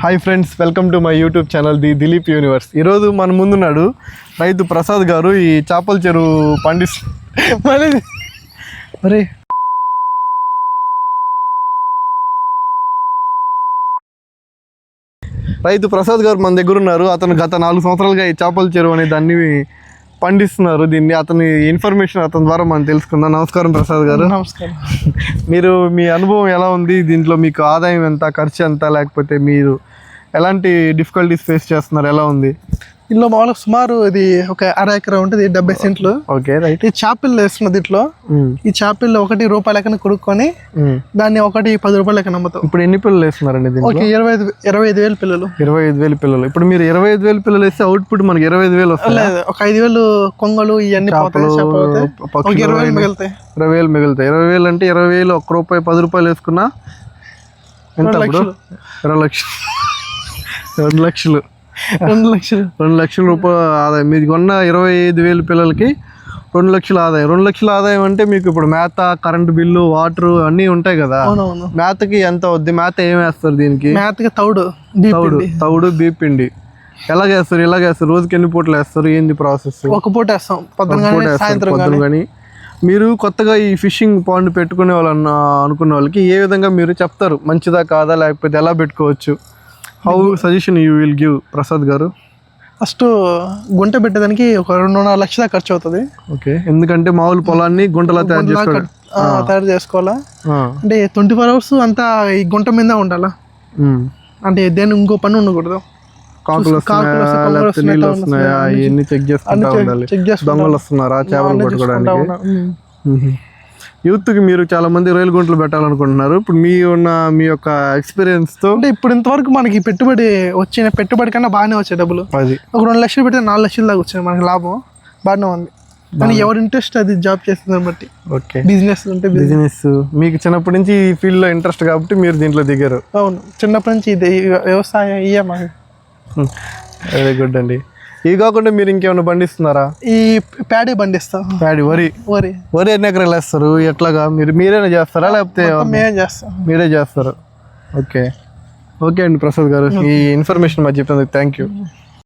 Hi friends, welcome to my YouTube channel the Dilip universe. ఈరోజు మన ముందున్నాడు రైతు ప్రసాద్ గారు. ఈ చేపల చెరువు అరే రైతు ప్రసాద్ గారు మన దగ్గర ఉన్నారు. అతను గత 4 సంవత్సరాలుగా ఈ చేపల చెరువు అనే దాన్ని పండిస్తున్నారు. దీన్ని అతని ఇన్ఫర్మేషన్ అతని ద్వారా మనం తెలుసుకుందాం. నమస్కారం ప్రసాద్ గారు. నమస్కారం. మీరు మీ అనుభవం ఎలా ఉంది? దీంట్లో మీకు ఆదాయం ఎంత, ఖర్చు ఎంత, లేకపోతే మీరు ఎలాంటి డిఫికల్టీస్ ఫేస్ చేస్తున్నారు? ఎలా ఉంది? ఇందులో మామూలుగా సుమారు ఇది ఒక 1/2 ఎకరా ఉంటుంది, 70 సెంట్లు. Okay, right. ఈ చేపలు వేస్తున్నది దీంట్లో. ఈ చేపల్లో ₹1 లెక్కన కొనుక్కొని దాన్ని ఒకటి ₹10 లెక్కన అమ్ముతాం. ఇప్పుడు ఎన్ని పిల్లలు వేస్తున్నారండి? ఓకే, 25,000 పిల్లలు. 25,000 పిల్లలు. ఇప్పుడు మీరు 25,000 పిల్లలు వేస్తే అవుట్పుట్ మనకి 25,000 వస్తుంది. లేదు, ఒక 5,000 కొంగలు ఇవన్నీ చేపలు, 20,000 మిగులుతాయి. 20,000 మిగులుతాయి. 20,000 అంటే 20,000 ₹1, ₹10 వేసుకున్నా ఎంత? 2 లక్షలు. 2 లక్షలు. 2 లక్షల రూపాయలు ఆదాయం. మీరు కొన్న 25,000 పిల్లలకి 2 లక్షల ఆదాయం. 2 లక్షల ఆదాయం అంటే మీకు ఇప్పుడు మేత, కరెంటు బిల్లు, వాటర్ అన్నీ ఉంటాయి కదా. మేతకి ఎంత అవుద్ది? మేత ఏం వేస్తారు దీనికి? మేతకి తౌడు, బీపిండి. ఎలాగేస్తారు? ఇలాగేస్తారు? రోజుకి ఎన్ని పూటలు వేస్తారు? ఏంది ప్రాసెస్? ఒక పూట వేస్తాం, పొద్దున కానీ. మీరు కొత్తగా ఈ ఫిషింగ్ పాండ్ పెట్టుకునే వాళ్ళు అనుకునే వాళ్ళకి ఏ విధంగా మీరు చెప్తారు? మంచిదా కాదా, లేకపోతే ఎలా పెట్టుకోవచ్చు? How suggestion you will give Prasad గారు? ఫస్ట్ గుంట పెట్టేదానికి ఒక 2.5 లక్షల ఖర్చు అవుతుంది. ఓకే, ఎందుకంటే మామూలు పొలాన్ని గుంటలా తయారు చేసుకోవాలా అంటే 24 hours అంతా ఈ గుంట మీద ఉండాలా. అంటే దేని ఇంకో పని ఉండకూడదు. చెక్ చేసుకుంటా, దొంగలు వస్తున్నారా చేపలు పట్టుకోవడానికి? యూత్కి మీరు చాలా మంది రొయ్యల గుంటలు పెట్టాలనుకుంటున్నారు. ఇప్పుడు మీ యొక్క ఎక్స్పీరియన్స్ తో అంటే ఇప్పుడు ఇంతవరకు మనకి వచ్చిన పెట్టుబడి కన్నా బాగానే వచ్చాయి డబ్బులు. ఒక 2 లక్షలు పెడితే 4 లక్షల దాకా వచ్చాయి మనకి లాభం. బాగానే ఉంది. కానీ ఎవరి ఇంట్రెస్ట్ అది జాబ్ చేస్తుందని బట్టి. ఓకే, బిజినెస్ అంటే బిజినెస్ మీకు చిన్నప్పటి నుంచి ఈ ఫీల్డ్ లో ఇంట్రెస్ట్ కాబట్టి మీరు దీంట్లో దిగారు. అవును, చిన్నప్పటి నుంచి ఇది వ్యవసాయం ఇయ్యా మాకు. వెరీ గుడ్ అండి. ఇవి కాకుండా మీరు ఇంకేమైనా పండిస్తున్నారా? ఈ ప్యాడీ పండిస్తాం. ప్యాడీ, వరి ఎన్ని ఎకరాలు వేస్తారు? ఎట్లాగా మీరేనా చేస్తారా, లేకపోతే మీరే చేస్తారు? ఓకే అండి ప్రసాద్ గారు, ఈ ఇన్ఫర్మేషన్ మాకు చెప్పినందుకు థ్యాంక్ యూ.